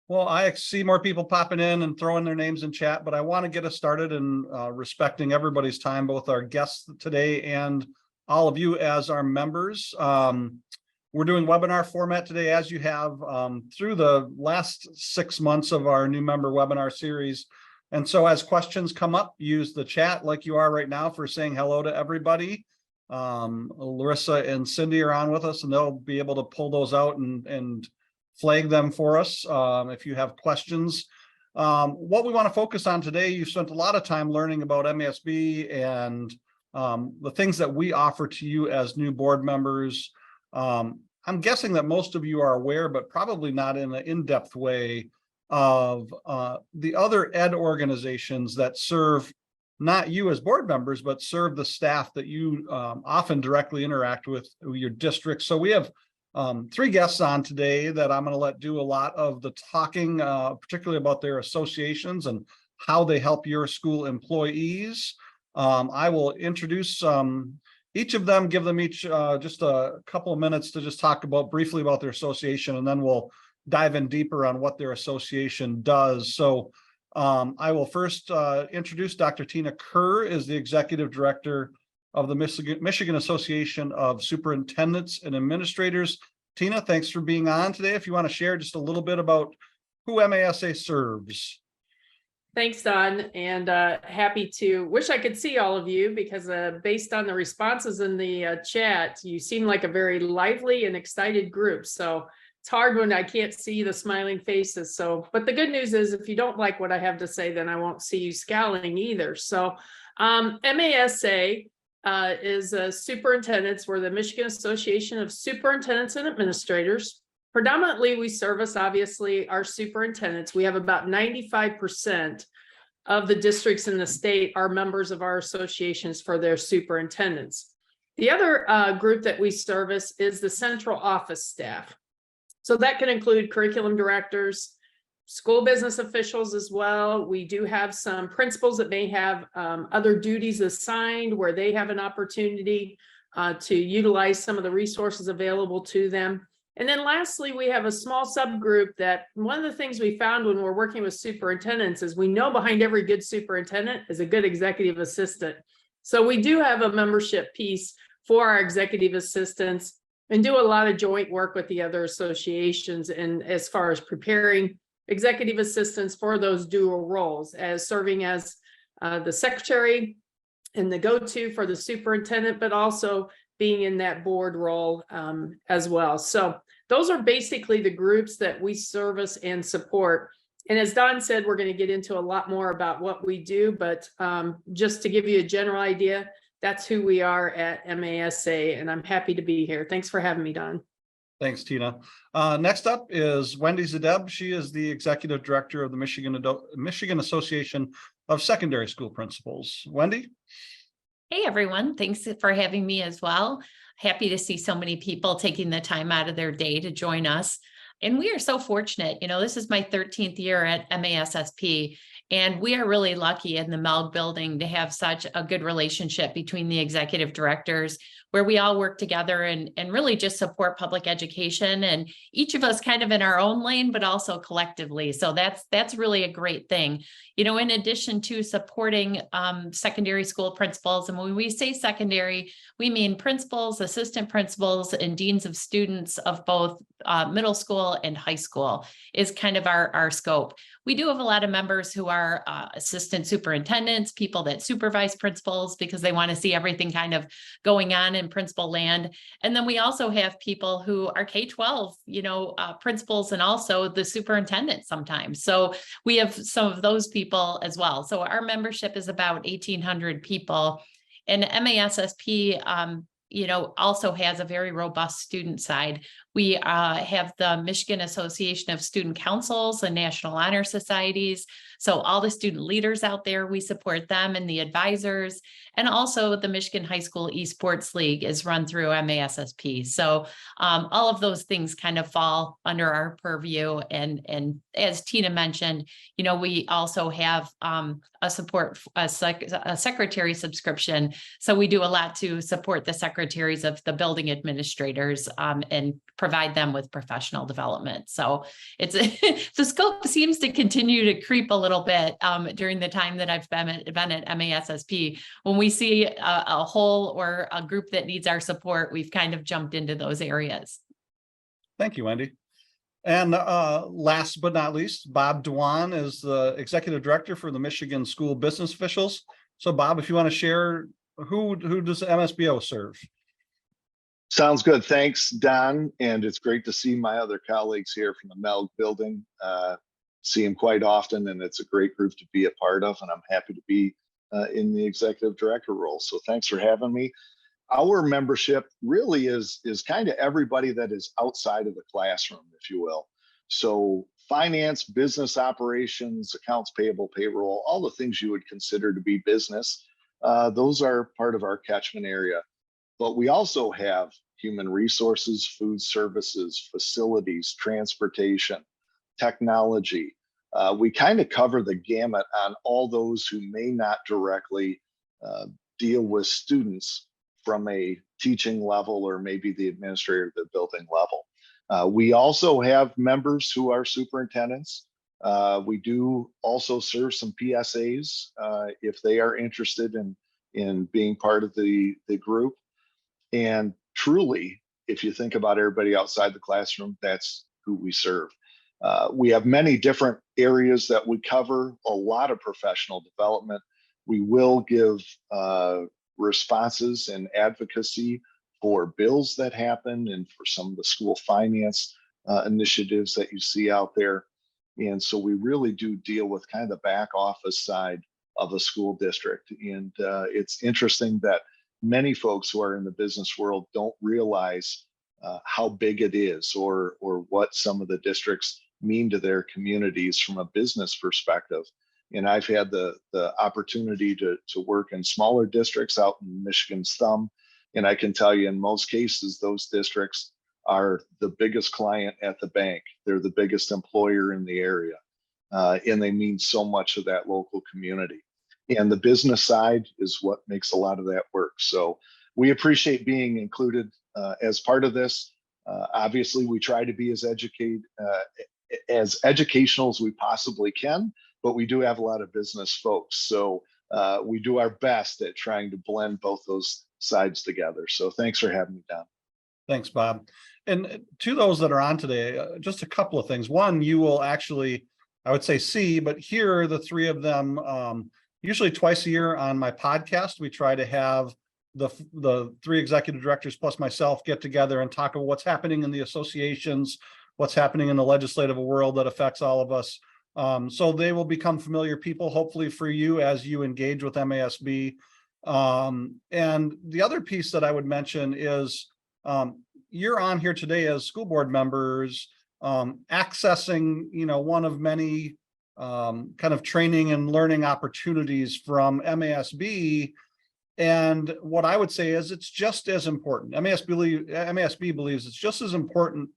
Well, I see more people popping in and throwing their names in chat, but I want to get us started in respecting everybody's time, both our guests today and all of you as our members. We're doing webinar format today, as you have through the last 6 months of our new member webinar series. And so as questions come up, use the chat like you are right now for saying hello to everybody. Larissa and Cindy are on with us, and they'll be able to pull those out and flag them for us if you have questions. What we want to focus on today, you spent a lot of time learning about MASB and the things that we offer to you as new board members. I'm guessing that most of you are aware, but probably not in an in-depth way, of the other ed organizations that serve not you as board members, but serve the staff that you often directly interact with your district. So we have 3 guests on today that I'm going to let do a lot of the talking, particularly about their associations and how they help your school employees. I will introduce each of them, give them each just a couple of minutes to just talk about briefly about their association, and then we'll dive in deeper on what their association does. So I will first introduce Dr. Tina Kerr, is the Executive Director of the Michigan Association of Superintendents and Administrators. Tina, thanks for being on today. If you want to share just a little bit about who MASA serves. Thanks, Don, and happy to. Wish I could see all of you, because based on the responses in the chat, you seem like a very lively and excited group. So it's hard when I can't see the smiling faces. So, but the good news is, if you don't like what I have to say, then I won't see you scowling either. So MASA is superintendents. We're the Michigan Association of Superintendents and Administrators. Predominantly, we service, obviously, our superintendents. We have about 95% of the districts in the state are members of our associations for their superintendents. The other group that we service is the central office staff. So that can include curriculum directors, school business officials as well. We do have some principals that may have other duties assigned where they have an opportunity to utilize some of the resources available to them. And then lastly, we have a small subgroup that one of the things we found when we're working with superintendents is we know behind every good superintendent is a good executive assistant. So we do have a membership piece for our executive assistants and do a lot of joint work with the other associations, and as far as preparing executive assistants for those dual roles, as serving as the secretary and the go-to for the superintendent, but also being in that board role as well. So those are basically the groups that we service and support. And as Don said, we're going to get into a lot more about what we do, but just to give you a general idea, that's who we are at MASA, and I'm happy to be here. Thanks for having me, Don. Thanks, Tina. Next up is Wendy Zadeb. She is the Executive Director of the Michigan Association of Secondary School Principals. Wendy? Hey, everyone. Thanks for having me as well. Happy to see so many people taking the time out of their day to join us. And we are so fortunate. You know, this is my 13th year at MASSP, and we are really lucky in the MELG building to have such a good relationship between the executive directors, where we all work together and really just support public education, and each of us kind of in our own lane, but also collectively. So that's really a great thing. You know, in addition to supporting secondary school principals, and when we say secondary, we mean principals, assistant principals, and deans of students of both middle school and high school is kind of our scope. We do have a lot of members who are assistant superintendents, people that supervise principals because they want to see everything kind of going on in principal land. And then we also have people who are K-12, principals, and also the superintendent sometimes. So we have some of those people as well. So our membership is about 1,800 people. And MASSP, also has a very robust student side. We have the Michigan Association of Student Councils and National Honor Societies. So all the student leaders out there, we support them and the advisors. And also the Michigan High School Esports League is run through MASSP. So all of those things kind of fall under our purview. And as Tina mentioned, we also have a secretary subscription. So we do a lot to support the secretary secretaries of the building administrators, and provide them with professional development. So it's the scope seems to continue to creep a little bit during the time that I've been at MASSP. When we see a hole or a group that needs our support, we've kind of jumped into those areas. Thank you, Wendy. And last but not least, Bob Dewan is the Executive Director for the Michigan School Business Officials. So Bob, if you want to share, who does MSBO serve? Sounds good. Thanks, Don. And it's great to see my other colleagues here from the MELG building. See them quite often, and it's a great group to be a part of. And I'm happy to be in the executive director role. So thanks for having me. Our membership really is kind of everybody that is outside of the classroom, if you will. So finance, business operations, accounts payable, payroll, all the things you would consider to be business. Those are part of our catchment area. But we also have human resources, food services, facilities, transportation, technology. We kind of cover the gamut on all those who may not directly deal with students from a teaching level or maybe the administrator of the building level. We also have members who are superintendents. We do also serve some PSAs if they are interested in being part of the group. And truly, if you think about everybody outside the classroom, that's who we serve. We have many different areas that we cover, a lot of professional development. We will give responses and advocacy for bills that happen and for some of the school finance initiatives that you see out there. And so we really do deal with kind of the back office side of a school district. And it's interesting that many folks who are in the business world don't realize how big it is or what some of the districts mean to their communities from a business perspective. And I've had the opportunity to work in smaller districts out in Michigan's thumb. And I can tell you in most cases, those districts are the biggest client at the bank. They're the biggest employer in the area. And they mean so much to that local community. And the business side is what makes a lot of that work. So we appreciate being included as part of this. Obviously, we try to be as educational as we possibly can, but we do have a lot of business folks. So we do our best at trying to blend both those sides together. So thanks for having me, Don. Thanks, Bob. And to those that are on today, just a couple of things. One, you will actually, I would say see, but hear the three of them usually twice a year on my podcast. We try to have the three executive directors plus myself get together and talk about what's happening in the associations, what's happening in the legislative world that affects all of us. So they will become familiar people, hopefully for you as you engage with MASB. And the other piece that I would mention is you're on here today as school board members, accessing, one of many kind of training and learning opportunities from MASB. And what I would say is it's just as important. MASB believes it's just as important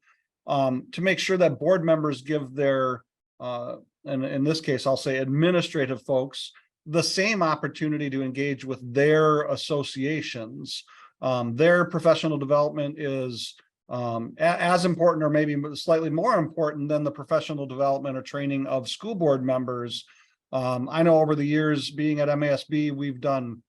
to make sure that board members give their, and in this case, I'll say administrative folks, the same opportunity to engage with their associations. Their professional development is as important or maybe slightly more important than the professional development or training of school board members. I know over the years being at MASB, we've done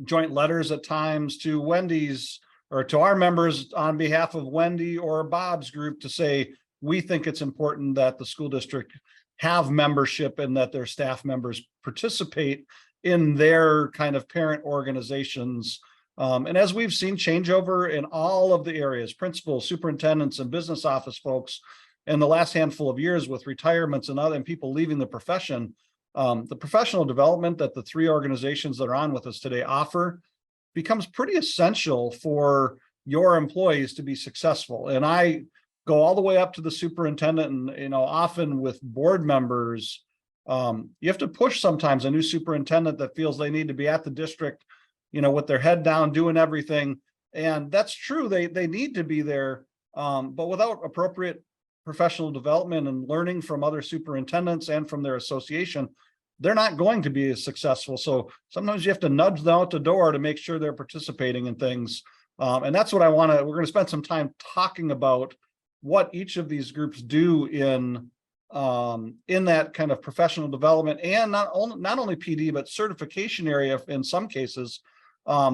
joint letters at times to Wendy's or to our members on behalf of Wendy or Bob's group to say, we think it's important that the school district have membership and that their staff members participate in their kind of parent organizations. And as we've seen changeover in all of the areas, principals, superintendents, and business office folks in the last handful of years with retirements and people leaving the profession, the professional development that the three organizations that are on with us today offer becomes pretty essential for your employees to be successful. And I go all the way up to the superintendent, and often with board members, you have to push sometimes a new superintendent that feels they need to be at the district, with their head down doing everything. And that's true, they need to be there, but without appropriate professional development and learning from other superintendents and from their association, they're not going to be as successful. So sometimes you have to nudge them out the door to make sure they're participating in things. And that's what we're going to spend some time talking about what each of these groups do in that kind of professional development, and not only PD, but certification area in some cases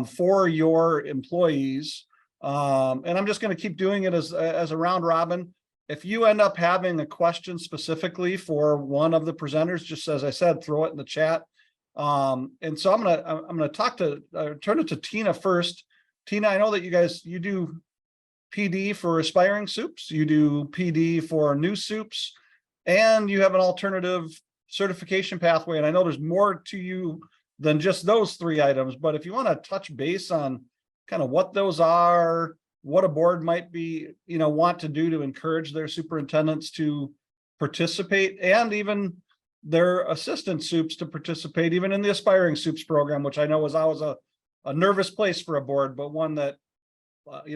for your employees. And I'm just going to keep doing it as a round robin. If you end up having a question specifically for one of the presenters, just as I said, throw it in the chat. And so I'm gonna turn it to Tina first. Tina, I know that you do PD for aspiring soups, you do PD for new soups, and you have an alternative certification pathway. And I know there's more to you than just those 3 items, but if you want to touch base on kind of what those are, what a board might be, want to do to encourage their superintendents to participate, and even their assistant soups to participate, even in the aspiring soups program, which I know is always a nervous place for a board, but one that,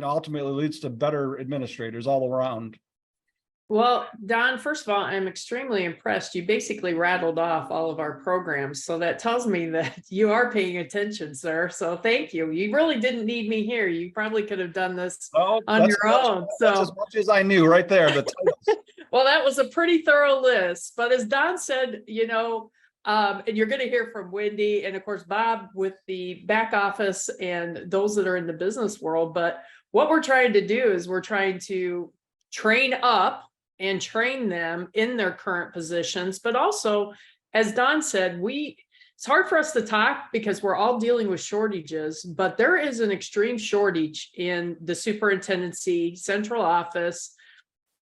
ultimately leads to better administrators all around. Well, Don, first of all, I'm extremely impressed. You basically rattled off all of our programs. So that tells me that you are paying attention, sir. So thank you. You really didn't need me here. You probably could have done this on your own. That's as much as I knew right there. Well, that was a pretty thorough list. But as Don said, and you're going to hear from Wendy and of course, Bob with the back office and those that are in the business world. But what we're trying to do is we're trying to train up and train them in their current positions. But also, as Don said, it's hard for us to talk because we're all dealing with shortages, but there is an extreme shortage in the superintendency central office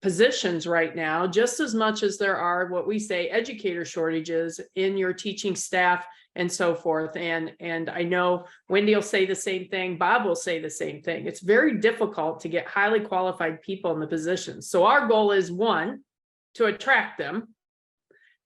positions right now, just as much as there are what we say educator shortages in your teaching staff and so forth. And I know Wendy will say the same thing. Bob will say the same thing. It's very difficult to get highly qualified people in the positions. So our goal is, 1, to attract them.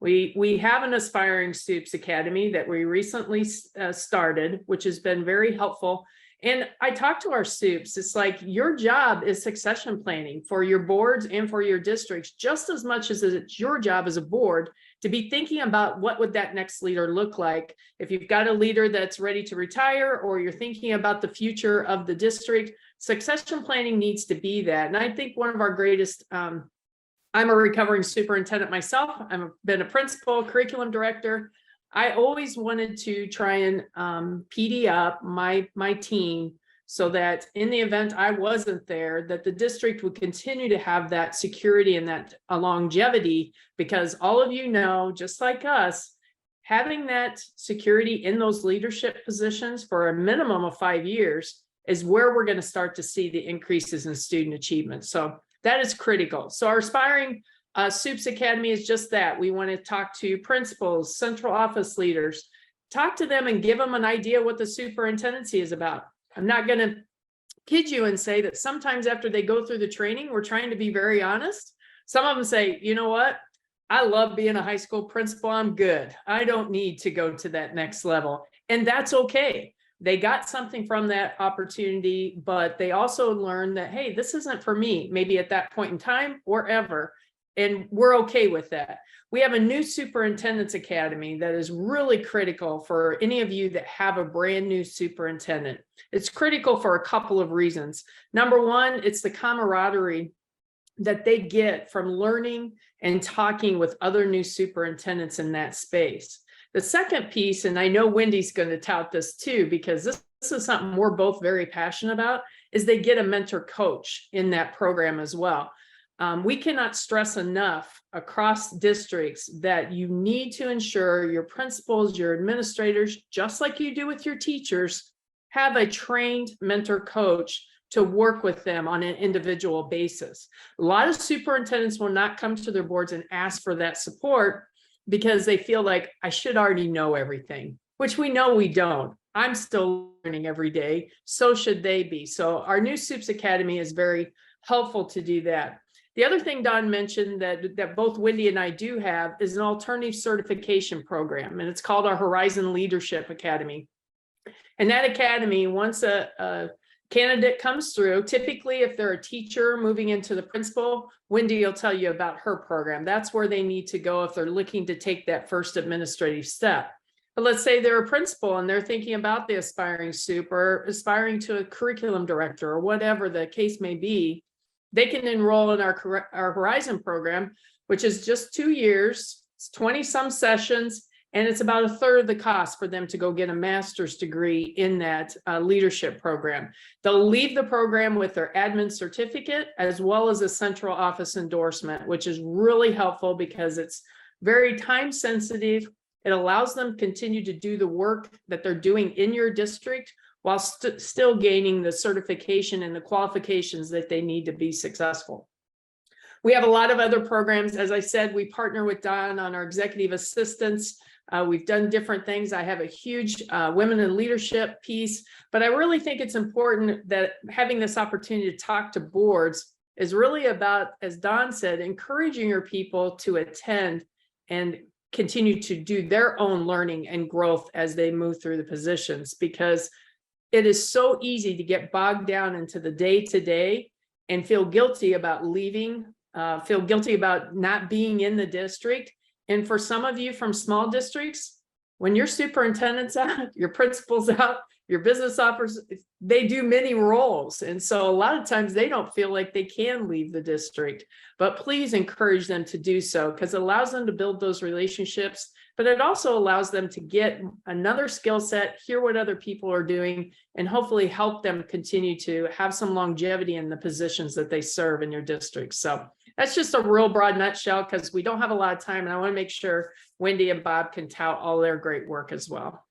We have an Aspiring Soups Academy that we recently started, which has been very helpful. And I talk to our soups. It's like your job is succession planning for your boards and for your districts, just as much as it's your job as a board to be thinking about what would that next leader look like. If you've got a leader that's ready to retire, or you're thinking about the future of the district, succession planning needs to be that. And I think one of our greatest, I'm a recovering superintendent myself. I've been a principal, curriculum director. I always wanted to try and PD up my team so that in the event I wasn't there, that the district would continue to have that security and that longevity, because all of you know, just like us, having that security in those leadership positions for a minimum of 5 years is where we're going to start to see the increases in student achievement. So that is critical. So our Aspiring Soups Academy is just that. We want to talk to principals, central office leaders, talk to them and give them an idea what the superintendency is about. I'm not going to kid you and say that sometimes after they go through the training, we're trying to be very honest. Some of them say, you know what? I love being a high school principal. I'm good. I don't need to go to that next level. And that's okay. They got something from that opportunity, but they also learned that, hey, this isn't for me, maybe at that point in time or ever. And we're okay with that. We have a new Superintendent's Academy that is really critical for any of you that have a brand new superintendent. It's critical for a couple of reasons. Number one, it's the camaraderie that they get from learning and talking with other new superintendents in that space. The second piece, and I know Wendy's going to tout this too, because this is something we're both very passionate about, is they get a mentor coach in that program as well. We cannot stress enough across districts that you need to ensure your principals, your administrators, just like you do with your teachers, have a trained mentor coach to work with them on an individual basis. A lot of superintendents will not come to their boards and ask for that support because they feel like I should already know everything, which we know we don't. I'm still learning every day. So should they be. So our new Soups Academy is very helpful to do that. The other thing Don mentioned that both Wendy and I do have is an alternative certification program, and it's called our Horizon Leadership Academy. And that academy, once a candidate comes through, typically if they're a teacher moving into the principal, Wendy will tell you about her program. That's where they need to go if they're looking to take that first administrative step. But let's say they're a principal and they're thinking about the aspiring soup or aspiring to a curriculum director or whatever the case may be. They can enroll in our Horizon program, which is just 2 years, it's 20 some sessions, and it's about a third of the cost for them to go get a master's degree in that leadership program. They'll leave the program with their admin certificate as well as a central office endorsement, which is really helpful because it's very time sensitive. It allows them to continue to do the work that they're doing in your district while still gaining the certification and the qualifications that they need to be successful. We have a lot of other programs. As I said, we partner with Don on our executive assistants. We've done different things. I have a huge women in leadership piece, but I really think it's important that having this opportunity to talk to boards is really about, as Don said, encouraging your people to attend and continue to do their own learning and growth as they move through the positions, because it is so easy to get bogged down into the day-to-day and feel guilty about leaving, feel guilty about not being in the district. And for some of you from small districts, when your superintendent's out, your principal's out, your business officers, they do many roles. And so a lot of times they don't feel like they can leave the district, but please encourage them to do so because it allows them to build those relationships, but it also allows them to get another skill set, hear what other people are doing, and hopefully help them continue to have some longevity in the positions that they serve in your district. So that's just a real broad nutshell because we don't have a lot of time, and I want to make sure Wendy and Bob can tout all their great work as well.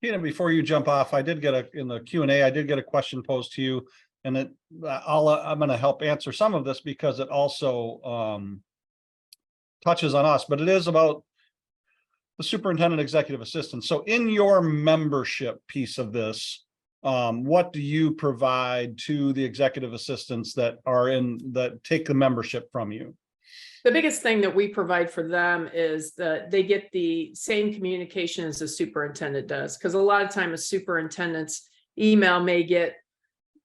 Tina, before you jump off, I did get in the Q&A, I did get a question posed to you, and I'm going to help answer some of this because it also touches on us, but it is about the superintendent executive assistant. So in your membership piece of this, what do you provide to the executive assistants that take the membership from you? The biggest thing that we provide for them is that they get the same communication as the superintendent does, because a lot of times a superintendent's email may get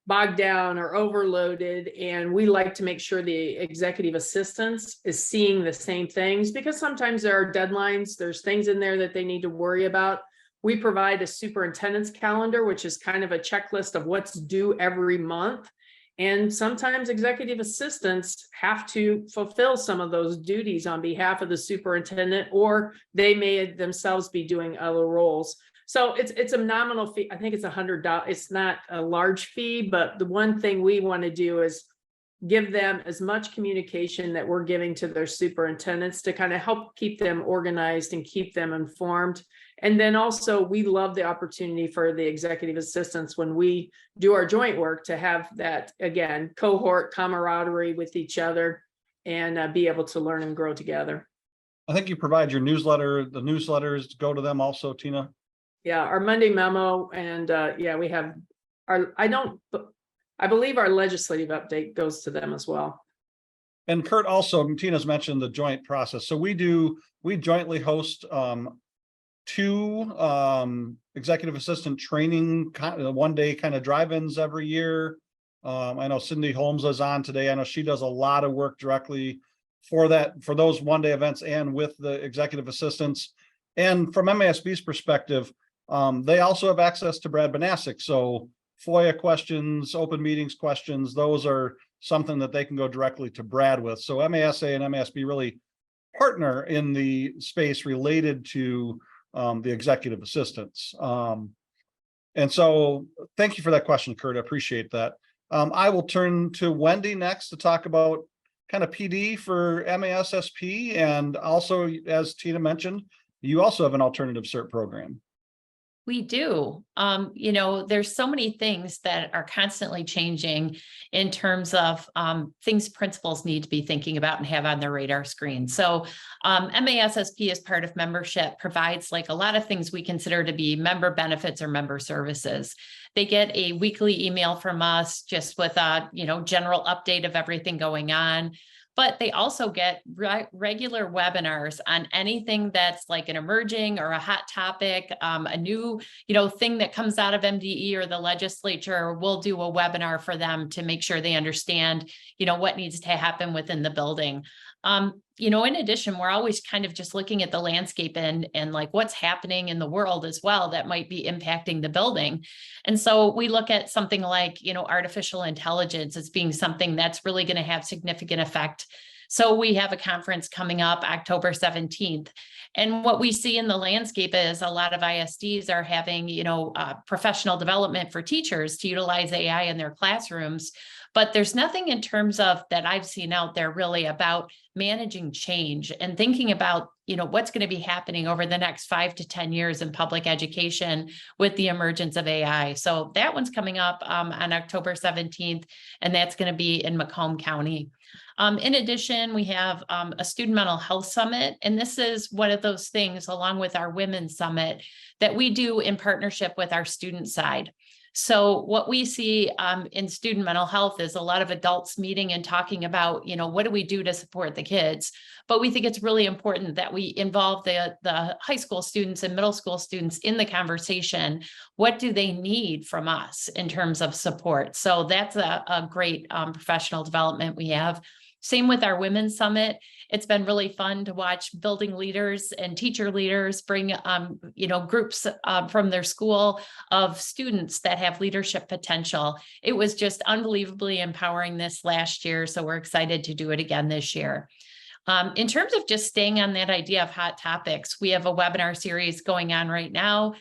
bogged down or overloaded, and we like to make sure the executive assistants is seeing the same things, because sometimes there are deadlines, there's things in there that they need to worry about. We provide a superintendent's calendar, which is kind of a checklist of what's due every month. And sometimes executive assistants have to fulfill some of those duties on behalf of the superintendent, or they may themselves be doing other roles. So it's a nominal fee. I think it's $100. It's not a large fee, but the one thing we want to do is give them as much communication that we're giving to their superintendents to kind of help keep them organized and keep them informed. And then also we love the opportunity for the executive assistants when we do our joint work to have that, again, cohort camaraderie with each other and be able to learn and grow together. I think you provide your newsletter, the newsletters go to them also, Tina. Yeah, our Monday memo, and yeah, we have our, I believe our legislative update goes to them as well. And Kurt, also, Tina's mentioned the joint process. So we jointly host 2 executive assistant training, one-day kind of drive-ins every year. I know Cindy Holmes is on today. I know she does a lot of work directly for those one-day events and with the executive assistants. And from MASB's perspective, they also have access to Brad Banasic. So FOIA questions, open meetings questions, those are something that they can go directly to Brad with. So MASA and MASB really partner in the space related to the executive assistants. And so thank you for that question, Kurt. I appreciate that. I will turn to Wendy next to talk about kind of PD for MASSP. And also, as Tina mentioned, you also have an alternative cert program. We do. You know, there's so many things that are constantly changing in terms of things principals need to be thinking about and have on their radar screen. So MASSP as part of membership provides like a lot of things we consider to be member benefits or member services. They get a weekly email from us just with a, you know, general update of everything going on. but they also get regular webinars on anything that's like an emerging or a hot topic, a new, thing that comes out of MDE or the legislature. We'll do a webinar for them to make sure they understand, what needs to happen within the building. In addition, we're always kind of just looking at the landscape and like what's happening in the world as well that might be impacting the building. And so we look at something like, artificial intelligence as being something that's really going to have significant effect. So we have a conference coming up October 17th. And what we see in the landscape is a lot of ISDs are having, professional development for teachers to utilize AI in their classrooms. But there's nothing in terms of that I've seen out there really about managing change and thinking about, what's going to be happening over the next 5 to 10 years in public education with the emergence of AI. So that one's coming up on October 17th, and that's going to be in Macomb County. In addition, we have a student mental health summit, and this is one of those things along with our women's summit that we do in partnership with our student side. So what we see in student mental health is a lot of adults meeting and talking about, what do we do to support the kids? But we think it's really important that we involve the high school students and middle school students in the conversation. What do they need from us in terms of support? So that's a great professional development we have. Same with our women's summit. It's been really fun to watch building leaders and teacher leaders bring, groups from their school of students that have leadership potential. It was just unbelievably empowering this last year. So we're excited to do it again this year. In terms of just staying on that idea of hot topics, we have a webinar series going on right now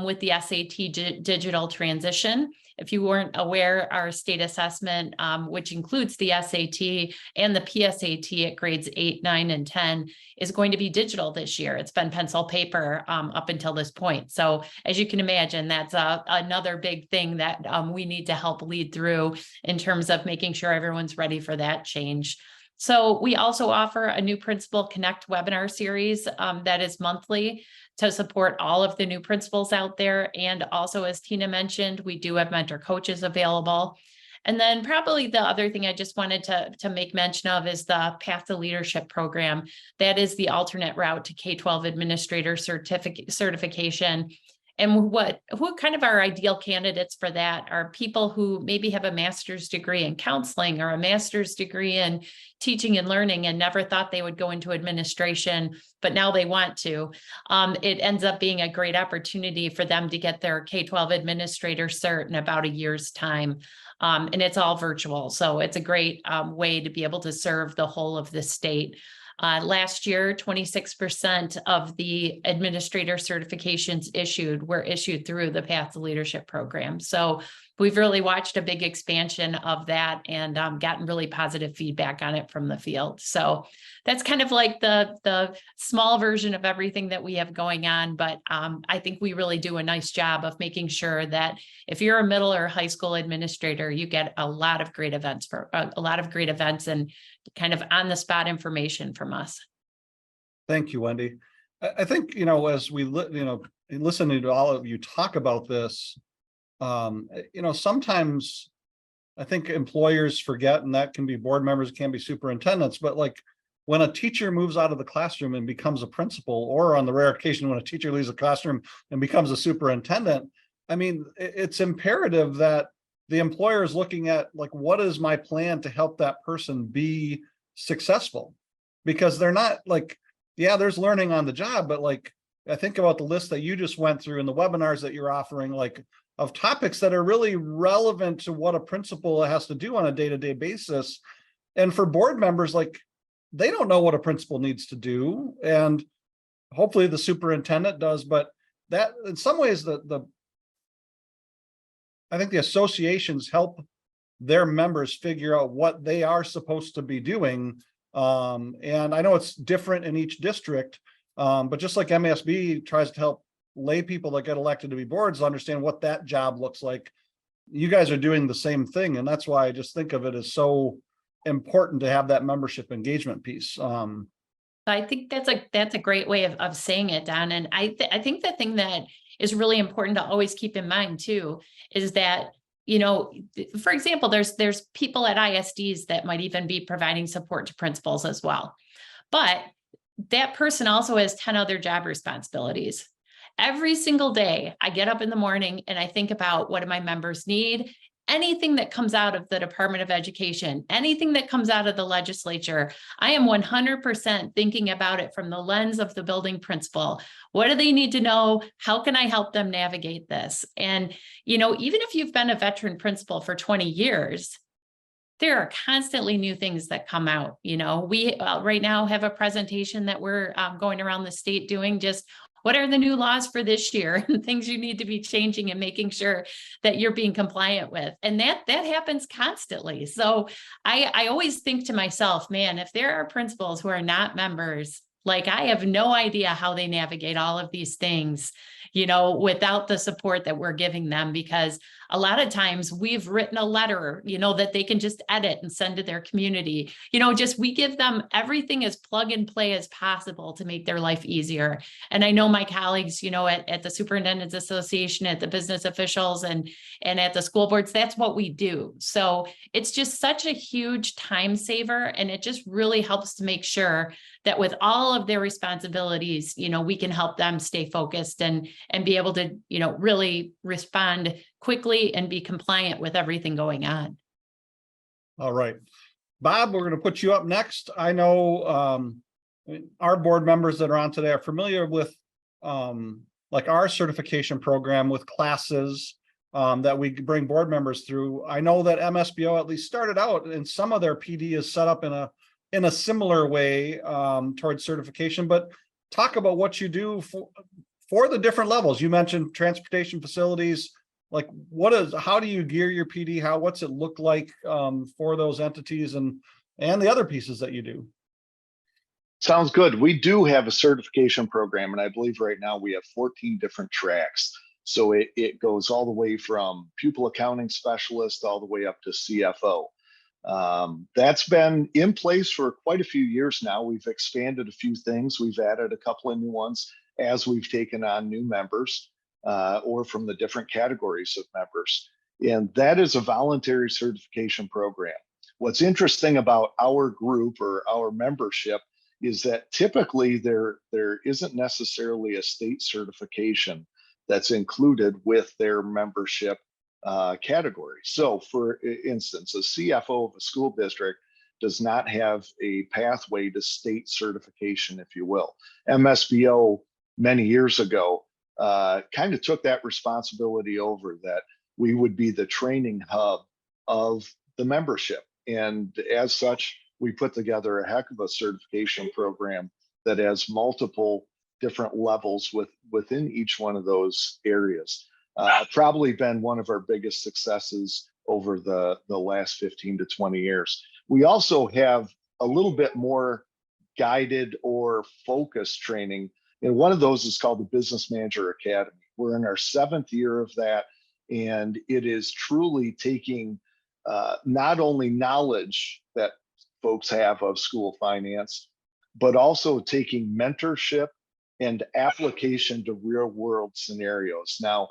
with the SAT digital transition. If you weren't aware, our state assessment, which includes the SAT and the PSAT at grades 8, 9, and 10, is going to be digital this year. It's been pencil paper up until this point. So as you can imagine, that's another big thing that we need to help lead through in terms of making sure everyone's ready for that change. So we also offer a new Principal Connect webinar series that is monthly to support all of the new principals out there. And also, as Tina mentioned, we do have mentor coaches available. And then probably the other thing I just wanted to make mention of is the Path to Leadership program. That is the alternate route to K-12 administrator certification. And who kind of our ideal candidates for that are people who maybe have a master's degree in counseling or a master's degree in teaching and learning and never thought they would go into administration, but now they want to. It ends up being a great opportunity for them to get their K-12 administrator cert in about a year's time. And it's all virtual. So it's a great way to be able to serve the whole of the state. Last year, 26% of the administrator certifications were issued through the Path to Leadership program. So we've really watched a big expansion of that and gotten really positive feedback on it from the field. So that's kind of like the small version of everything that we have going on. But I think we really do a nice job of making sure that if you're a middle or high school administrator, you get a lot of great events and kind of on the spot information from us. Thank you, Wendy. I think, as we, listening to all of you talk about this, sometimes I think employers forget, and that can be board members, it can be superintendents, but like when a teacher moves out of the classroom and becomes a principal, or on the rare occasion when a teacher leaves the classroom and becomes a superintendent, I mean, it's imperative that the employer is looking at like, what is my plan to help that person be successful? Because they're not like, yeah, there's learning on the job, but like, I think about the list that you just went through and the webinars that you're offering, like of topics that are really relevant to what a principal has to do on a day-to-day basis. And for board members, like they don't know what a principal needs to do. And hopefully the superintendent does, but that in some ways, I think the associations help their members figure out what they are supposed to be doing. And I know it's different in each district, but just like MASB tries to help lay people that get elected to be boards understand what that job looks like, you guys are doing the same thing. And that's why I just think of it as so important to have that membership engagement piece. I think that's a great way of saying it, Don. And I think the thing that is really important to always keep in mind too, is that, for example, there's people at ISDs that might even be providing support to principals as well. But that person also has 10 other job responsibilities. Every single day, I get up in the morning and I think about what do my members need. Anything that comes out of the Department of Education, anything that comes out of the legislature, I am 100% thinking about it from the lens of the building principal. What do they need to know? How can I help them navigate this? And, even if you've been a veteran principal for 20 years, there are constantly new things that come out. We right now have a presentation that we're going around the state doing just what are the new laws for this year and things you need to be changing and making sure that you're being compliant with. And that happens constantly. So I always think to myself, man, if there are principals who are not members, like I have no idea how they navigate all of these things, without the support that we're giving them, because a lot of times we've written a letter, that they can just edit and send to their community, we give them everything as plug and play as possible to make their life easier. And I know my colleagues, at the Superintendent's Association, at the business officials and at the school boards, that's what we do. So it's just such a huge time saver. And it just really helps to make sure that with all of their responsibilities, we can help them stay focused and be able to, really respond quickly and be compliant with everything going on. All right, Bob, we're going to put you up next. I know our board members that are on today are familiar with like our certification program with classes that we bring board members through. I know that MSBO at least started out and some of their PD is set up in a similar way towards certification, but talk about what you do for the different levels. You mentioned transportation facilities. Like how do you gear your PD? What's it look like for those entities and the other pieces that you do? Sounds good. We do have a certification program, and I believe right now we have 14 different tracks. So it goes all the way from pupil accounting specialist all the way up to CFO. That's been in place for quite a few years now. We've expanded a few things. We've added a couple of new ones as we've taken on new members or from the different categories of members. And that is a voluntary certification program. What's interesting about our group or our membership is that typically there isn't necessarily a state certification that's included with their membership category. So for instance, a CFO of a school district does not have a pathway to state certification, if you will. MSBO many years ago kind of took that responsibility over, that we would be the training hub of the membership. And as such, we put together a heck of a certification program that has multiple different levels within each one of those areas. Probably been one of our biggest successes over the last 15 to 20 years. We also have a little bit more guided or focused training. And one of those is called the Business Manager Academy. We're in our 7th year of that. And it is truly taking not only knowledge that folks have of school finance, but also taking mentorship and application to real world scenarios. Now,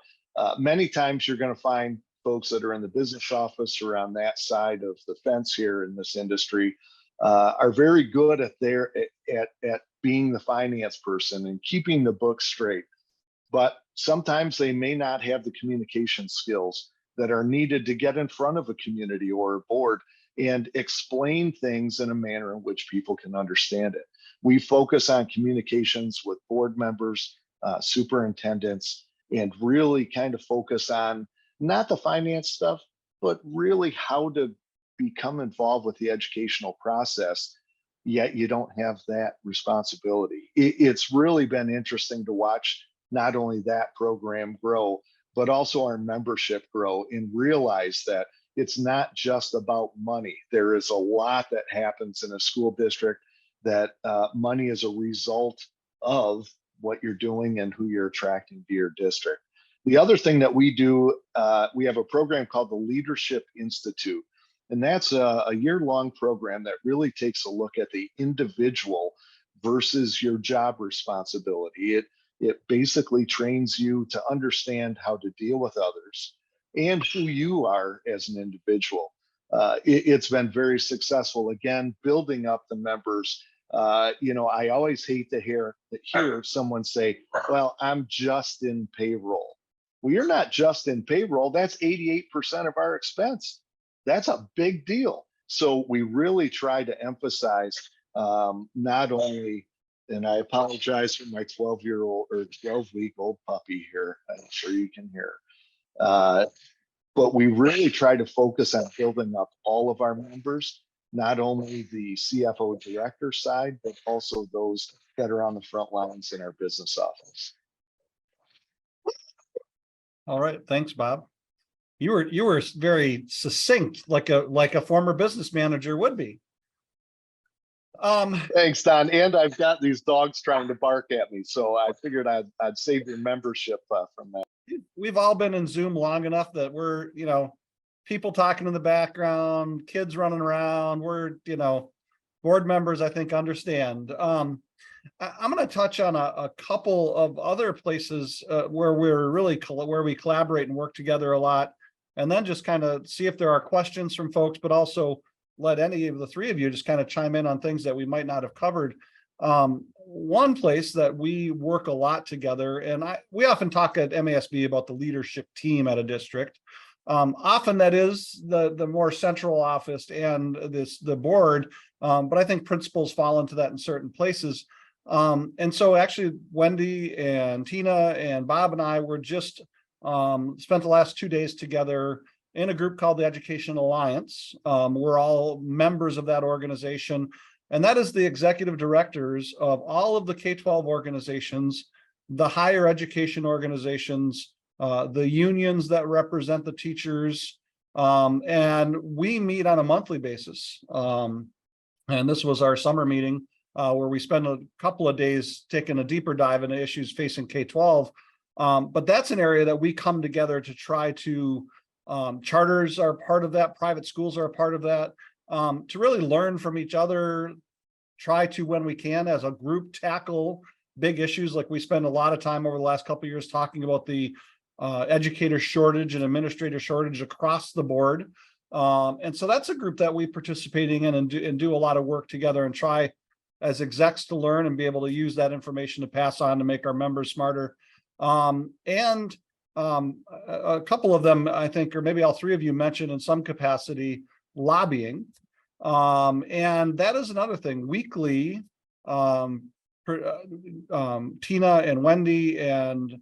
many times you're going to find folks that are in the business office or on that side of the fence here in this industry are very good at being the finance person and keeping the books straight. But sometimes they may not have the communication skills that are needed to get in front of a community or a board and explain things in a manner in which people can understand it. We focus on communications with board members, superintendents, and really kind of focus on not the finance stuff, but really how to become involved with the educational process, yet you don't have that responsibility. It's really been interesting to watch not only that program grow, but also our membership grow and realize that it's not just about money. There is a lot that happens in a school district that money is a result of what you're doing and who you're attracting to your district. The other thing that we do, we have a program called the Leadership Institute, and that's a year-long program that really takes a look at the individual versus your job responsibility. It basically trains you to understand how to deal with others and who you are as an individual. It's been very successful. Again, building up the members. I always hate to hear someone say, well, I'm just in payroll. Well, you're not just in payroll. That's 88% of our expense. That's a big deal. So we really try to emphasize not only, and I apologize for my 12-week-old puppy here. I'm sure you can hear. But we really try to focus on building up all of our members, not only the CFO director side, but also those that are on the front lines in our business office. All right, thanks, Bob. You were very succinct, like a former business manager would be. Thanks, Don. And I've got these dogs trying to bark at me, so I figured I'd save your membership from that. We've all been in Zoom long enough that we're, people talking in the background, kids running around. We're, board members, I think, understand. I'm going to touch on a couple of other places where where we collaborate and work together a lot, and then just kind of see if there are questions from folks, but also let any of the three of you just kind of chime in on things that we might not have covered. One place that we work a lot together, and we often talk at MASB about the leadership team at a district. Often that is the more central office and the board, but I think principals fall into that in certain places. And so actually Wendy and Tina and Bob and I were just spent the last 2 days together in a group called the Education Alliance. We're all members of that organization, and that is the executive directors of all of the K-12 organizations, the higher education organizations, the unions that represent the teachers, and we meet on a monthly basis. And this was our summer meeting where we spend a couple of days taking a deeper dive into issues facing K-12. But that's an area that we come together to try to charters are part of that, private schools are a part of that, to really learn from each other, try to, when we can, as a group, tackle big issues. Like we spend a lot of time over the last couple of years talking about the educator shortage and administrator shortage across the board. And so that's a group that we're participating in and do a lot of work together and try as execs to learn and be able to use that information to pass on to make our members smarter. A couple of them, I think, or maybe all three of you mentioned in some capacity, lobbying. And that is another thing. Weekly, Tina and Wendy and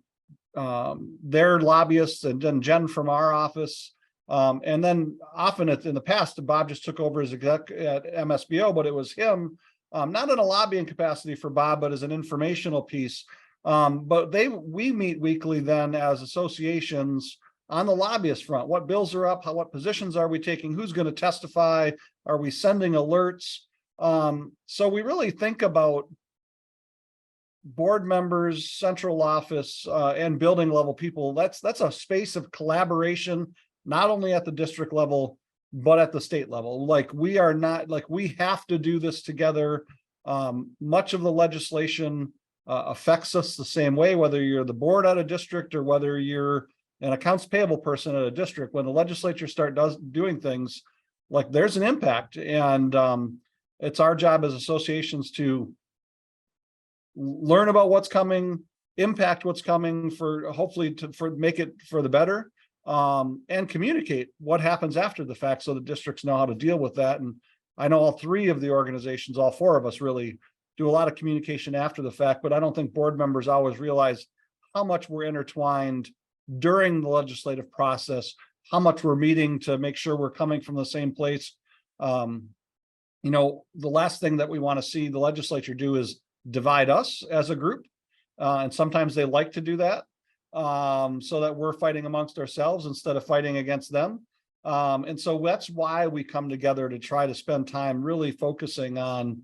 their lobbyists, and then Jen from our office. And then often in the past, Bob just took over as exec at MSBO, but it was him, not in a lobbying capacity for Bob, but as an informational piece. But we meet weekly then as associations on the lobbyist front. What bills are up? What positions are we taking? Who's going to testify? Are we sending alerts? So we really think about board members, central office, and building level people. That's a space of collaboration, not only at the district level, but at the state level. Like we have to do this together. Much of the legislation affects us the same way, whether you're the board at a district or whether you're an accounts payable person at a district. When the legislature doing things, like there's an impact, and it's our job as associations to learn about what's coming, impact what's coming, for hopefully make it for the better, and communicate what happens after the fact so the districts know how to deal with that. And I know all three of the organizations, all four of us, really do a lot of communication after the fact, but I don't think board members always realize how much we're intertwined during the legislative process, how much we're meeting to make sure we're coming from the same place. The last thing that we want to see the legislature do is divide us as a group. And sometimes they like to do that so that we're fighting amongst ourselves instead of fighting against them. And so that's why we come together to try to spend time really focusing on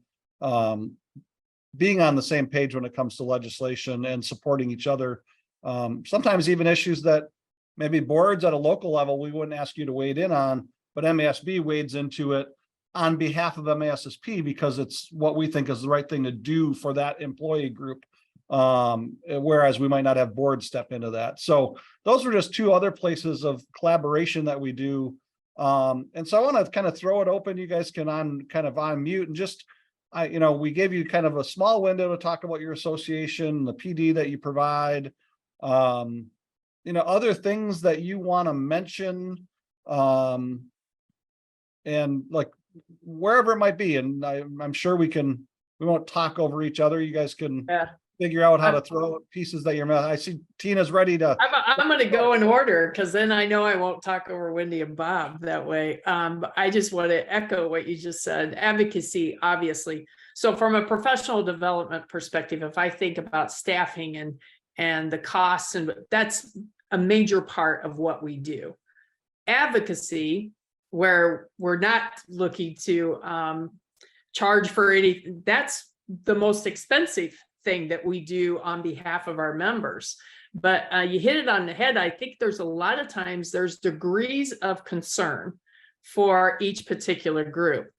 being on the same page when it comes to legislation and supporting each other. Sometimes even issues that maybe boards at a local level, we wouldn't ask you to wade in on, but MASB wades into it on behalf of MASSP because it's what we think is the right thing to do for that employee group. Whereas we might not have boards step into that. So those are just two other places of collaboration that we do. And so I want to kind of throw it open. You guys can unmute and just, we gave you kind of a small window to talk about your association, the PD that you provide, other things that you want to mention, and like wherever it might be. And I'm sure we won't talk over each other. You guys can figure out how to throw pieces that you're missing. I see Tina's ready to. I'm going to go in order because then I know I won't talk over Wendy and Bob that way. I just want to echo what you just said. Advocacy, obviously. So from a professional development perspective, if I think about staffing and the costs, and that's a major part of what we do. Advocacy, where we're not looking to charge for anything, that's the most expensive thing that we do on behalf of our members. But you hit it on the head. I think there's a lot of times there's degrees of concern for each particular group.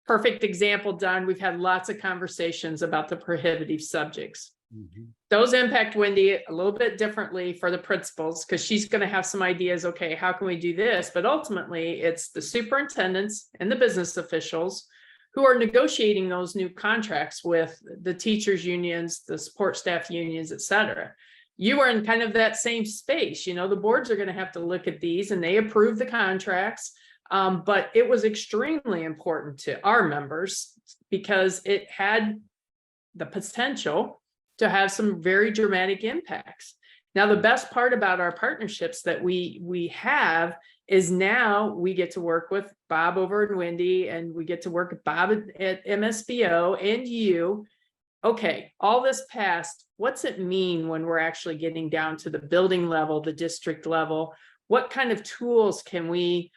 Perfect example, Don, we've had lots of conversations about the prohibitive subjects. Mm-hmm. Those impact Wendy a little bit differently for the principals because she's going to have some ideas. Okay, how can we do this? But ultimately, it's the superintendents and the business officials who are negotiating those new contracts with the teachers unions, the support staff unions, et cetera. You are in kind of that same space. The boards are going to have to look at these and they approve the contracts. But it was extremely important to our members because it had the potential to have some very dramatic impacts. Now, the best part about our partnerships that we have is now we get to work with Bob over at Wendy, and we get to work with Bob at MSBO and you. Okay, all this passed. What's it mean when we're actually getting down to the building level, the district level? What kind of tools can we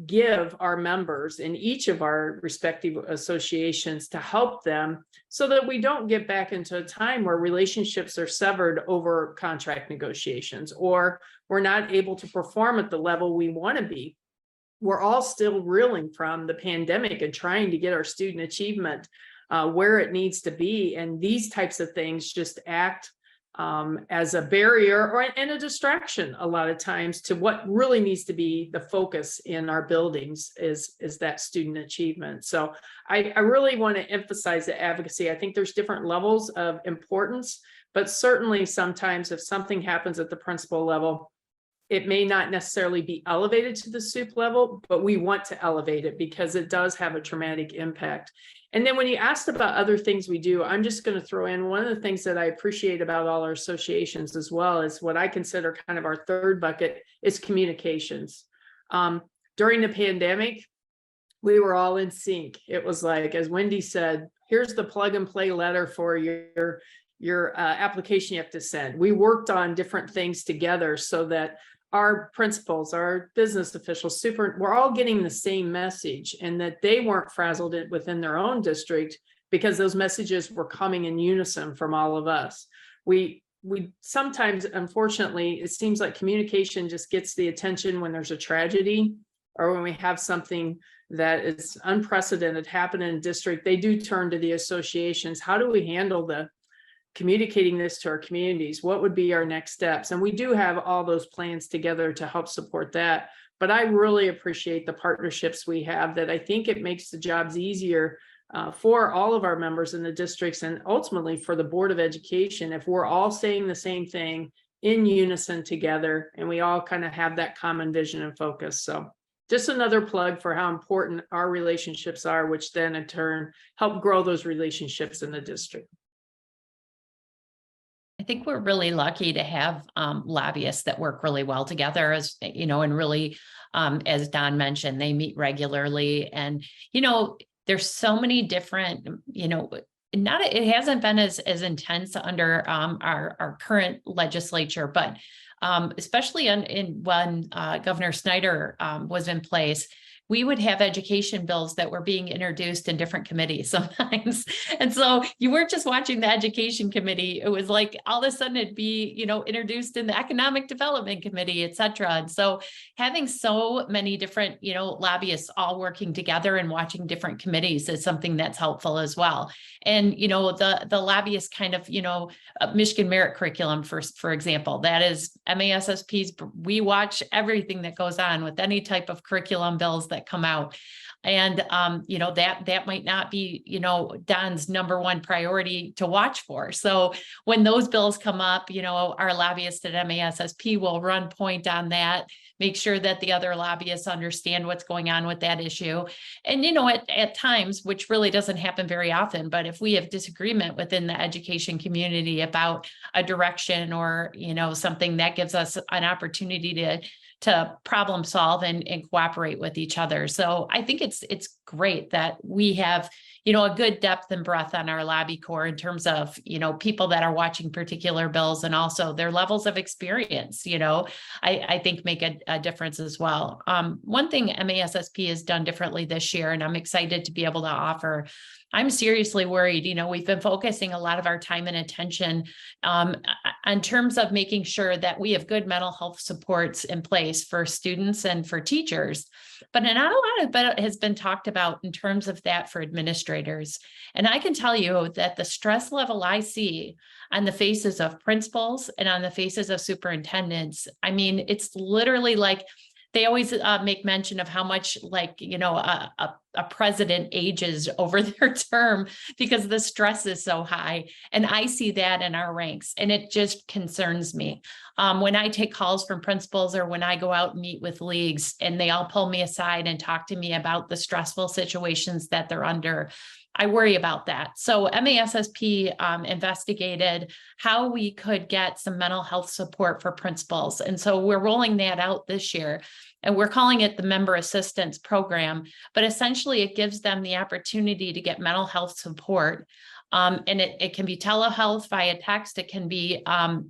give our members in each of our respective associations to help them so that we don't get back into a time where relationships are severed over contract negotiations or we're not able to perform at the level we want to be. We're all still reeling from the pandemic and trying to get our student achievement where it needs to be. And these types of things just act as a barrier and a distraction a lot of times to what really needs to be the focus in our buildings is that student achievement. So I really want to emphasize the advocacy. I think there's different levels of importance, but certainly sometimes if something happens at the principal level, it may not necessarily be elevated to the soup level, but we want to elevate it because it does have a traumatic impact. And then when you asked about other things we do, I'm just going to throw in one of the things that I appreciate about all our associations as well is what I consider kind of our third bucket is communications. During the pandemic, we were all in sync. It was like, as Wendy said, here's the plug and play letter for your application you have to send. We worked on different things together so that our principals, our business officials, we're all getting the same message and that they weren't frazzled within their own district because those messages were coming in unison from all of us. We sometimes, unfortunately, it seems like communication just gets the attention when there's a tragedy or when we have something that is unprecedented happen in a district. They do turn to the associations. How do we handle communicating this to our communities? What would be our next steps? And we do have all those plans together to help support that. But I really appreciate the partnerships we have that I think it makes the jobs easier for all of our members in the districts and ultimately for the Board of Education if we're all saying the same thing in unison together and we all kind of have that common vision and focus. So just another plug for how important our relationships are, which then in turn help grow those relationships in the district. I think we're really lucky to have lobbyists that work really well together, as and really, as Don mentioned, they meet regularly. And, there's so many different, it hasn't been as intense under our current legislature, but especially when Governor Snyder was in place, we would have education bills that were being introduced in different committees sometimes. And so you weren't just watching the education committee. It was like all of a sudden it'd be, introduced in the economic development committee, et cetera. And so having so many different, lobbyists all working together and watching different committees is something that's helpful as well. And, the lobbyists kind of, Michigan Merit Curriculum, for example, that is MASSP's, we watch everything that goes on with any type of curriculum bills that come out. And, that might not be, Don's number one priority to watch for. So when those bills come up, our lobbyist at MASSP will run point on that, make sure that the other lobbyists understand what's going on with that issue. And, at times, which really doesn't happen very often, but if we have disagreement within the education community about a direction or, something, that gives us an opportunity to problem solve and cooperate with each other. So I think it's great that we have, a good depth and breadth on our lobby corps in terms of, people that are watching particular bills and also their levels of experience, I think make a difference as well. One thing MASSP has done differently this year, and I'm excited to be able to offer, I'm seriously worried. We've been focusing a lot of our time and attention in terms of making sure that we have good mental health supports in place for students and for teachers. But not a lot of it has been talked about in terms of that for administrators. And I can tell you that the stress level I see on the faces of principals and on the faces of superintendents, I mean, it's literally like, they always make mention of how much a president ages over their term because the stress is so high. And I see that in our ranks, and it just concerns me. When I take calls from principals or when I go out and meet with leagues and they all pull me aside and talk to me about the stressful situations that they're under, I worry about that. So MASSP investigated how we could get some mental health support for principals. And so we're rolling that out this year. And we're calling it the Member Assistance Program. But essentially, it gives them the opportunity to get mental health support. And it can be telehealth via text. It can be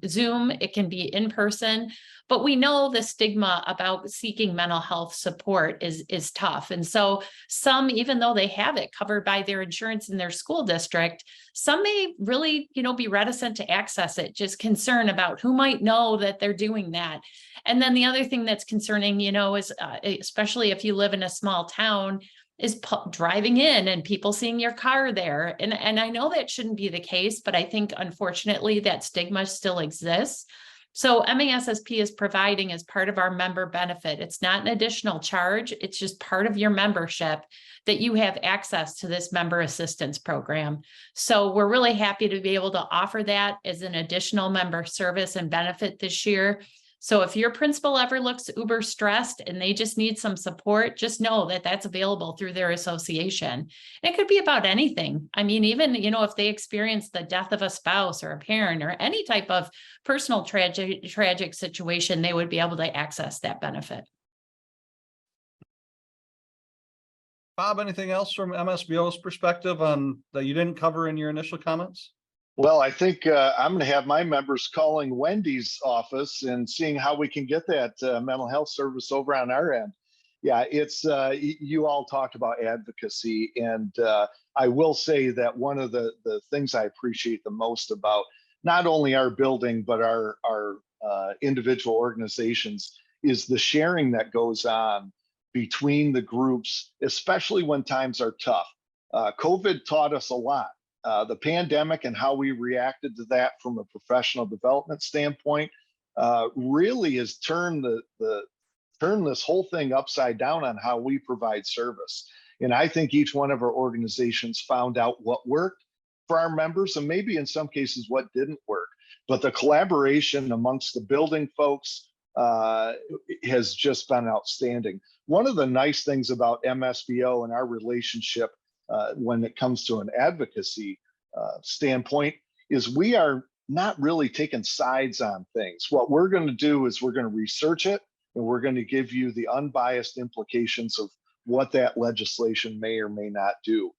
Zoom. It can be in person. But we know the stigma about seeking mental health support is tough. And so some, even though they have it covered by their insurance in their school district, some may really, be reticent to access it, just concern about who might know that they're doing that. And then the other thing that's concerning, is especially if you live in a small town, is driving in and people seeing your car there. And I know that shouldn't be the case, but I think unfortunately that stigma still exists. So MASSP is providing as part of our member benefit. It's not an additional charge. It's just part of your membership that you have access to this member assistance program. So we're really happy to be able to offer that as an additional member service and benefit this year. So if your principal ever looks uber stressed and they just need some support, just know that that's available through their association. It could be about anything. I mean, even, if they experience the death of a spouse or a parent or any type of personal tragic situation, they would be able to access that benefit. Bob, anything else from MSBO's perspective on that you didn't cover in your initial comments? Well, I think I'm going to have my members calling Wendy's office and seeing how we can get that mental health service over on our end. Yeah, it's you all talked about advocacy, and I will say that one of the things I appreciate the most about not only our building but our individual organizations is the sharing that goes on between the groups, especially when times are tough. COVID taught us a lot. The pandemic and how we reacted to that from a professional development standpoint really has turned this whole thing upside down on how we provide service. And I think each one of our organizations found out what worked for our members and maybe in some cases what didn't work. But the collaboration amongst the building folks has just been outstanding. One of the nice things about MSBO and our relationship when it comes to an advocacy standpoint is we are not really taking sides on things. What we're going to do is we're going to research it and we're going to give you the unbiased implications of what that legislation may or may not do.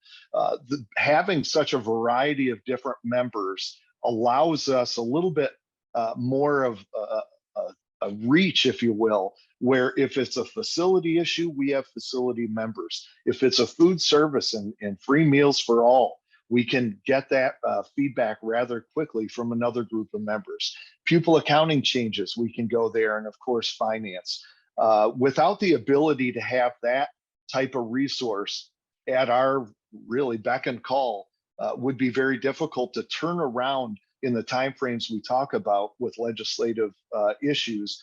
Having such a variety of different members allows us a little bit more of a reach, if you will, where if it's a facility issue, we have facility members. If it's a food service and free meals for all, we can get that feedback rather quickly from another group of members. Pupil accounting changes, we can go there, and of course, finance. Without the ability to have that type of resource at our really beck and call, would be very difficult to turn around in the timeframes we talk about with legislative issues.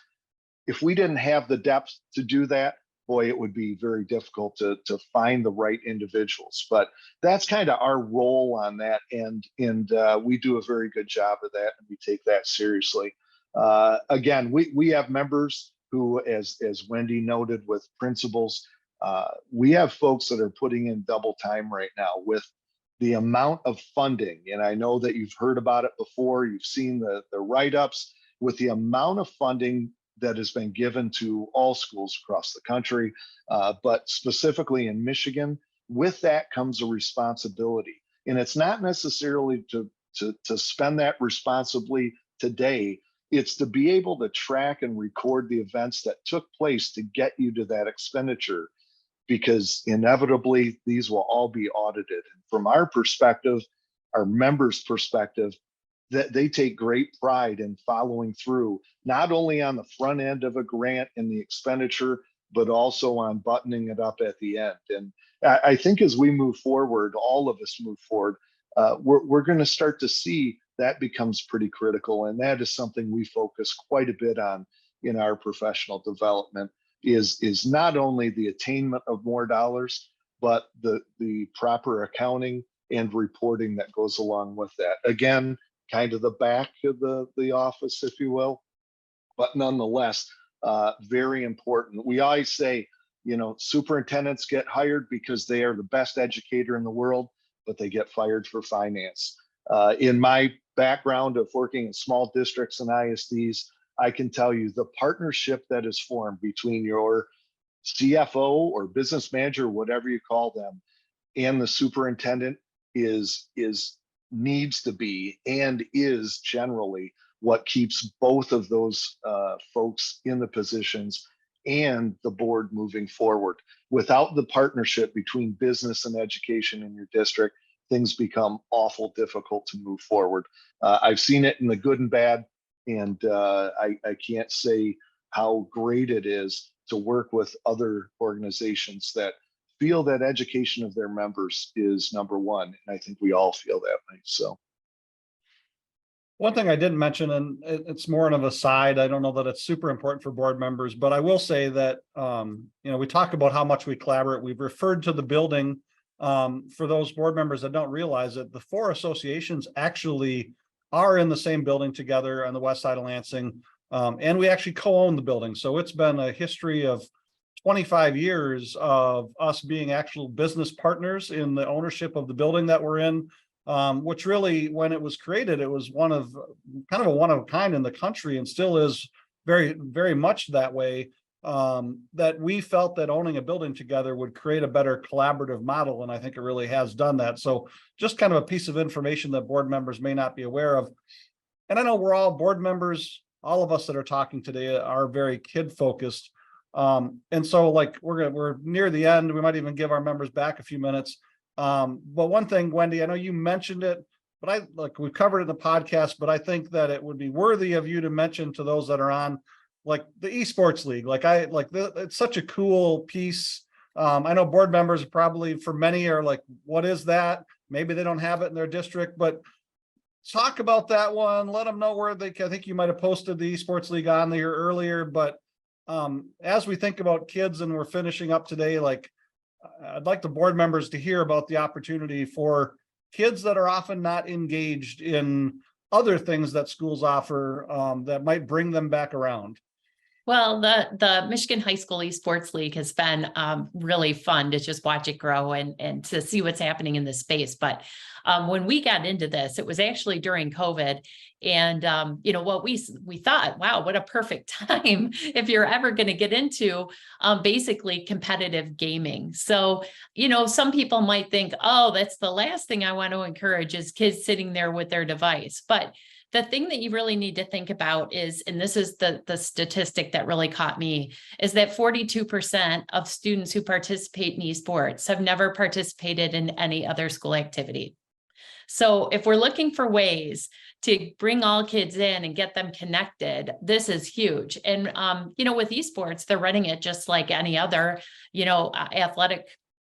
If we didn't have the depth to do that, boy, it would be very difficult to find the right individuals. But that's kind of our role on that, and we do a very good job of that, and we take that seriously. Again, we have members who, as Wendy noted, with principals, we have folks that are putting in double time right now with the amount of funding. And I know that you've heard about it before, you've seen the write-ups, with the amount of funding that has been given to all schools across the country, but specifically in Michigan. With that comes a responsibility, and it's not necessarily to spend that responsibly today. It's to be able to track and record the events that took place to get you to that expenditure, because inevitably these will all be audited. And from our perspective, our members' perspective, that they take great pride in following through, not only on the front end of a grant and the expenditure, but also on buttoning it up at the end. And I think as we move forward, all of us move forward, we're going to start to see that becomes pretty critical. And that is something we focus quite a bit on in our professional development, is not only the attainment of more dollars, but the proper accounting and reporting that goes along with that. Again, kind of the back of the office, if you will, but nonetheless, very important. We always say, superintendents get hired because they are the best educator in the world, but they get fired for finance. In my background of working in small districts and ISDs, I can tell you the partnership that is formed between your CFO or business manager, whatever you call them, and the superintendent needs to be and is generally what keeps both of those folks in the positions and the board moving forward. Without the partnership between business and education in your district, things become awful difficult to move forward. I've seen it in the good and bad, and I can't say how great it is to work with other organizations that feel that education of their members is number one. And I think we all feel that way. So one thing I didn't mention, and it's more of a side, I don't know that it's super important for board members, but I will say that, we talk about how much we collaborate. We've referred to the building, for those board members that don't realize it, the 4 associations actually are in the same building together on the west side of Lansing. And we actually co-own the building. So it's been a history of 25 years of us being actual business partners in the ownership of the building that we're in, which really, when it was created, it was kind of a one of a kind in the country, and still is very, very much that way. That we felt that owning a building together would create a better collaborative model, and I think it really has done that. So just kind of a piece of information that board members may not be aware of. And I know we're all board members, all of us that are talking today are very kid focused. And so we're near the end, we might even give our members back a few minutes. But one thing, Wendy, I know you mentioned it, but we've covered it in the podcast, but I think that it would be worthy of you to mention to those that are on, like the esports league. It's such a cool piece. I know board members probably, for many, are like, what is that? Maybe they don't have it in their district, but talk about that one. Let them know where I think you might have posted the esports league on there earlier, but as we think about kids and we're finishing up today, I'd like the board members to hear about the opportunity for kids that are often not engaged in other things that schools offer, that might bring them back around. Well, the Michigan High School Esports League has been really fun to just watch it grow and to see what's happening in this space. But when we got into this, it was actually during COVID. And, what we thought, wow, what a perfect time if you're ever going to get into basically competitive gaming. So, some people might think, oh, that's the last thing I want to encourage is kids sitting there with their device. But the thing that you really need to think about is, and this is the statistic that really caught me, is that 42% of students who participate in esports have never participated in any other school activity. So if we're looking for ways to bring all kids in and get them connected, this is huge. And, with esports, they're running it just like any other, athletic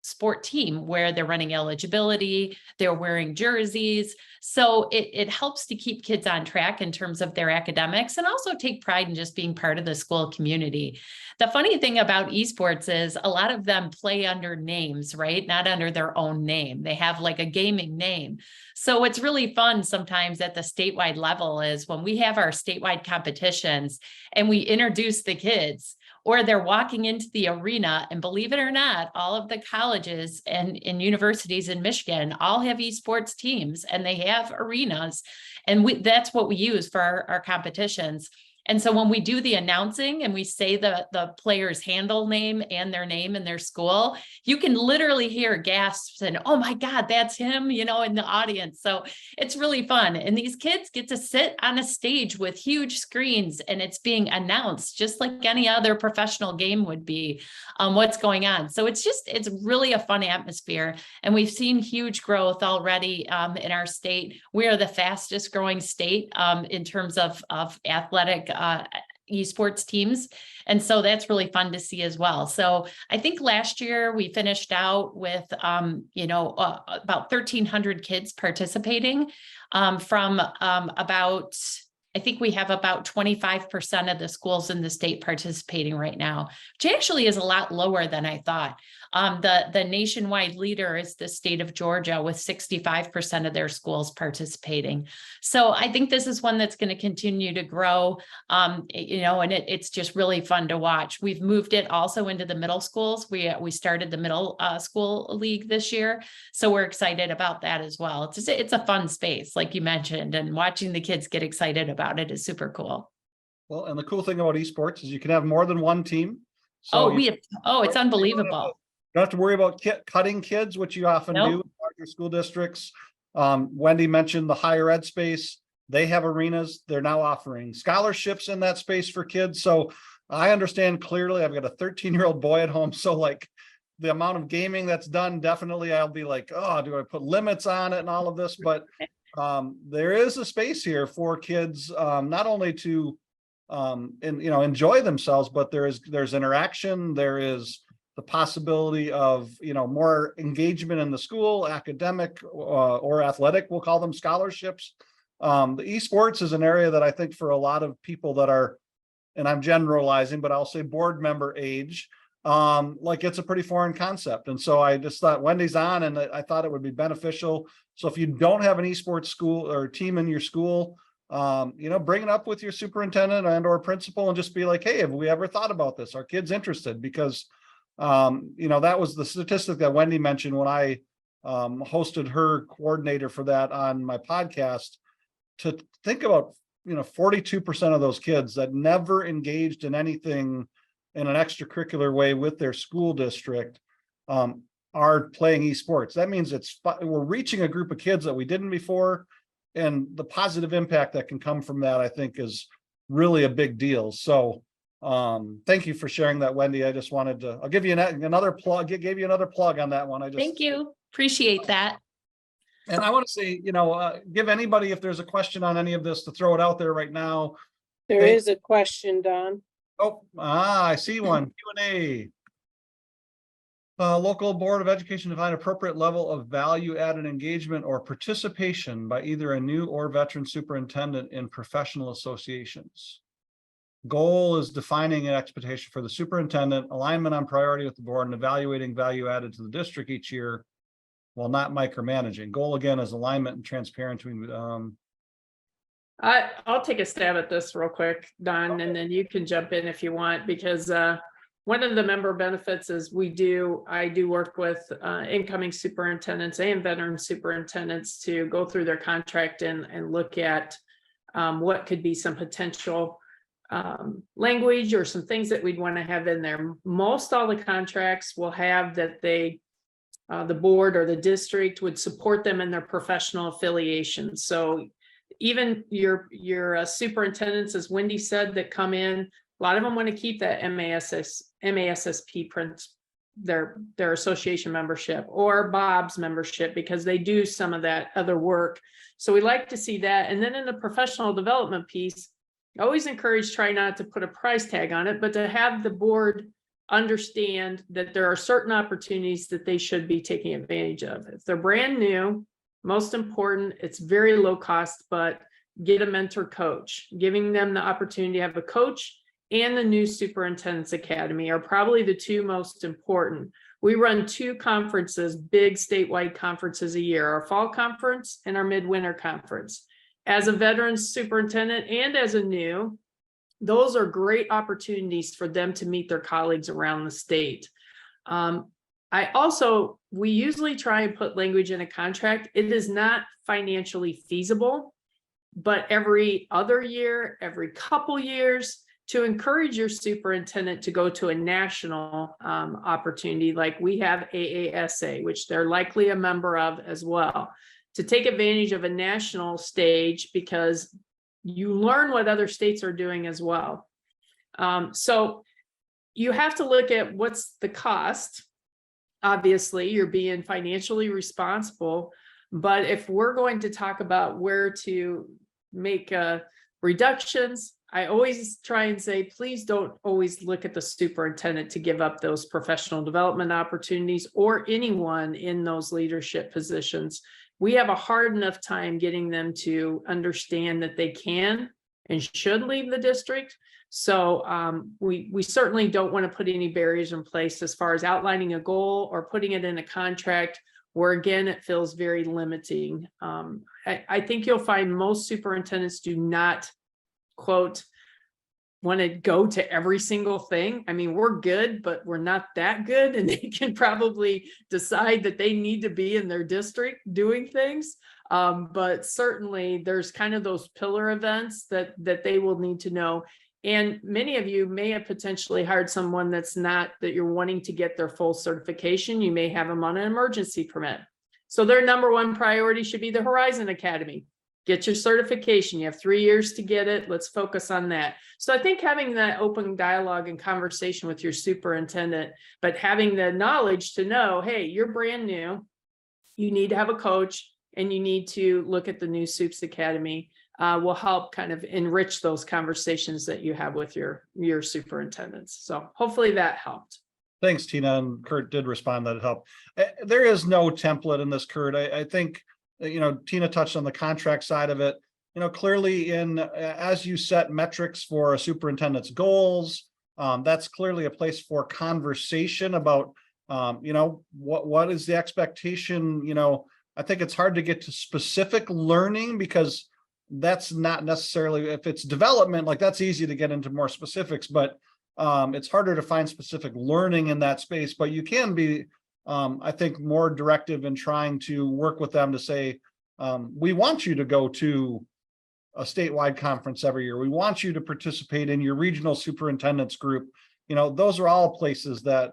sport team, where they're running eligibility, they're wearing jerseys. So it helps to keep kids on track in terms of their academics, and also take pride in just being part of the school community. The funny thing about esports is a lot of them play under names, right? Not under their own name. They have like a gaming name. So what's really fun sometimes at the statewide level is when we have our statewide competitions and we introduce the kids, or they're walking into the arena, and believe it or not, all of the colleges and universities in Michigan all have esports teams, and they have arenas, and that's what we use for our competitions. And so when we do the announcing and we say the player's handle name and their school, you can literally hear gasps and, oh my God, that's him, in the audience. So it's really fun. And these kids get to sit on a stage with huge screens, and it's being announced just like any other professional game would be, what's going on. So it's really a fun atmosphere. And we've seen huge growth already in our state. We are the fastest growing state in terms of athletic esports teams. And so that's really fun to see as well. So I think last year we finished out with, about 1,300 kids participating from about, I think we have about 25% of the schools in the state participating right now, which actually is a lot lower than I thought. The nationwide leader is the state of Georgia, with 65% of their schools participating. So I think this is one that's going to continue to grow, and it's just really fun to watch. We've moved it also into the middle schools. We started the middle school league this year, so we're excited about that as well. It's a fun space, like you mentioned, and watching the kids get excited about it is super cool. Well, and the cool thing about esports is you can have more than one team. So it's unbelievable. You don't have to worry about cutting kids, which you often do in larger school districts. Wendy mentioned the higher ed space. They have arenas. They're now offering scholarships in that space for kids. So I understand clearly. I've got a 13-year-old boy at home. So like the amount of gaming that's done, definitely I'll be like, oh, do I put limits on it and all of this? But there is a space here for kids, not only to enjoy themselves, but there's interaction. There is the possibility of, more engagement in the school, academic or athletic, we'll call them scholarships. The esports is an area that I think for a lot of people that are, and I'm generalizing, but I'll say board member age, like it's a pretty foreign concept. And so I just thought Wendy's on, and I thought it would be beneficial. So if you don't have an esports school or team in your school, bring it up with your superintendent and or principal and just be like, hey, have we ever thought about this? Are kids interested? Because that was the statistic that Wendy mentioned when I hosted her coordinator for that on my podcast, to think about 42% of those kids that never engaged in anything in an extracurricular way with their school district are playing esports. That means we're reaching a group of kids that we didn't before, and the positive impact that can come from that, I think, is really a big deal. So thank you for sharing that, Wendy. I just wanted to, I'll give you another plug. Gave you another plug on that one. Thank you. Appreciate that. And I want to say, give anybody, if there's a question on any of this, to throw it out there right now. There is a question, Don. Oh, I see one. Q&A. Local Board of Education define appropriate level of value-added engagement or participation by either a new or veteran superintendent in professional associations. Goal is defining an expectation for the superintendent, alignment on priority with the board, and evaluating value added to the district each year while not micromanaging. Goal again is alignment and transparency. I'll take a stab at this real quick, Don, Okay. and then you can jump in if you want, because one of the member benefits is I do work with incoming superintendents and veteran superintendents to go through their contract and look at what could be some potential language or some things that we'd want to have in there. Most all the contracts will have that the board or the district would support them in their professional affiliation. So even your superintendents, as Wendy said, that come in, a lot of them want to keep that MASSP print, their association membership or Bob's membership, because they do some of that other work. So we like to see that. And then in the professional development piece, I always encourage, try not to put a price tag on it, but to have the board understand that there are certain opportunities that they should be taking advantage of. If they're brand new, most important, it's very low cost, but get a mentor coach. Giving them the opportunity to have a coach and the new Superintendent's Academy are probably the two most important. We run two conferences, big statewide conferences a year, our fall conference and our midwinter conference. As a veteran superintendent and as a new, those are great opportunities for them to meet their colleagues around the state. We usually try and put language in a contract. It is not financially feasible, but every other year, every couple years, to encourage your superintendent to go to a national opportunity, like we have AASA, which they're likely a member of as well, to take advantage of a national stage, because you learn what other states are doing as well. So you have to look at what's the cost. Obviously, you're being financially responsible, but if we're going to talk about where to make reductions, I always try and say, please don't always look at the superintendent to give up those professional development opportunities or anyone in those leadership positions. We have a hard enough time getting them to understand that they can and should leave the district. So we certainly don't want to put any barriers in place as far as outlining a goal or putting it in a contract where, again, it feels very limiting. I think you'll find most superintendents do not, quote, want to go to every single thing. I mean, we're good, but we're not that good. And they can probably decide that they need to be in their district doing things. But certainly there's kind of those pillar events that they will need to know. And many of you may have potentially hired someone that's not, that you're wanting to get their full certification. You may have them on an emergency permit. So their number one priority should be the Horizon Academy. Get your certification. You have 3 years to get it. Let's focus on that. So I think having that open dialogue and conversation with your superintendent, but having the knowledge to know, hey, you're brand new, you need to have a coach, and you need to look at the new Supes Academy, will help kind of enrich those conversations that you have with your superintendents. So hopefully that helped. Thanks, Tina. And Kurt did respond that it helped. There is no template in this, Kurt. I think, Tina touched on the contract side of it. Clearly as you set metrics for a superintendent's goals, that's clearly a place for conversation about, what is the expectation? I think it's hard to get to specific learning, because that's not necessarily, if it's development, like that's easy to get into more specifics, but it's harder to find specific learning in that space. But you can be, I think, more directive in trying to work with them to say, we want you to go to a statewide conference every year. We want you to participate in your regional superintendents group. Those are all places that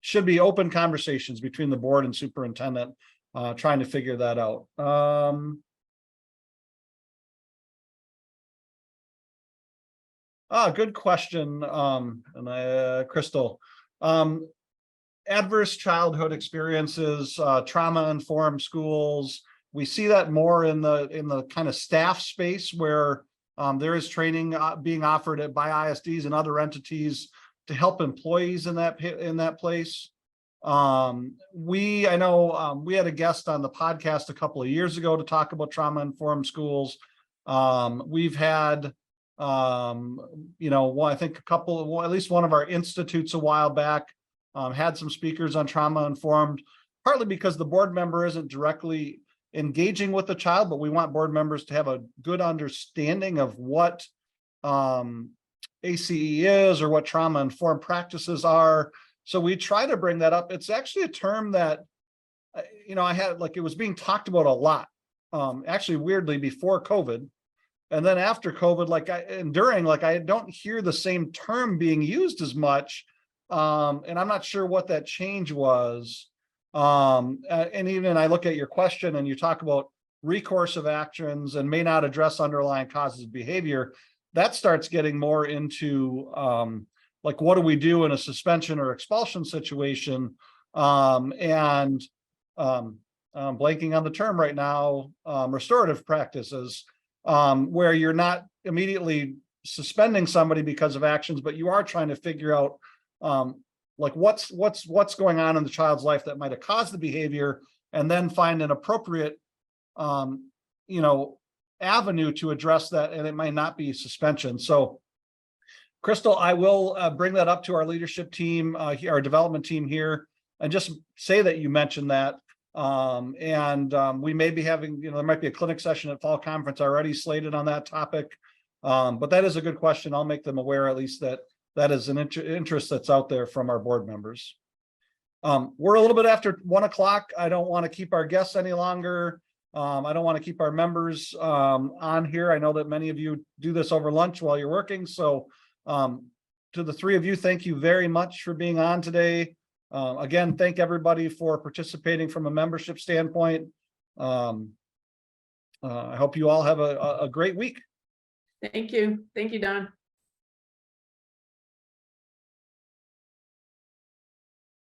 should be open conversations between the board and superintendent, trying to figure that out. Good question. Crystal. Adverse childhood experiences, trauma-informed schools. We see that more in the kind of staff space where there is training being offered by ISDs and other entities to help employees in that place. I know we had a guest on the podcast a couple of years ago to talk about trauma-informed schools. We've had I think at least one of our institutes a while back had some speakers on trauma-informed, partly because the board member isn't directly engaging with the child, but we want board members to have a good understanding of what ACE is or what trauma-informed practices are. So we try to bring that up. It's actually a term that, I had, it was being talked about a lot, actually weirdly before COVID. And then after COVID, I don't hear the same term being used as much. And I'm not sure what that change was. And even I look at your question and you talk about recourse of actions and may not address underlying causes of behavior, that starts getting more into like, what do we do in a suspension or expulsion situation? And I'm blanking on the term right now, restorative practices, where you're not immediately suspending somebody because of actions, but you are trying to figure out like what's going on in the child's life that might have caused the behavior, and then find an appropriate avenue to address that, and it might not be suspension. So Crystal, I will bring that up to our leadership team, our development team here, and just say that you mentioned that. We may be having, there might be a clinic session at fall conference already slated on that topic. But that is a good question. I'll make them aware at least that is an interest that's out there from our board members. We're a little bit after 1 o'clock. I don't want to keep our guests any longer. I don't want to keep our members on here. I know that many of you do this over lunch while you're working. So to the three of you, thank you very much for being on today. Again, thank everybody for participating from a membership standpoint. I hope you all have a great week. Thank you. Thank you, Don.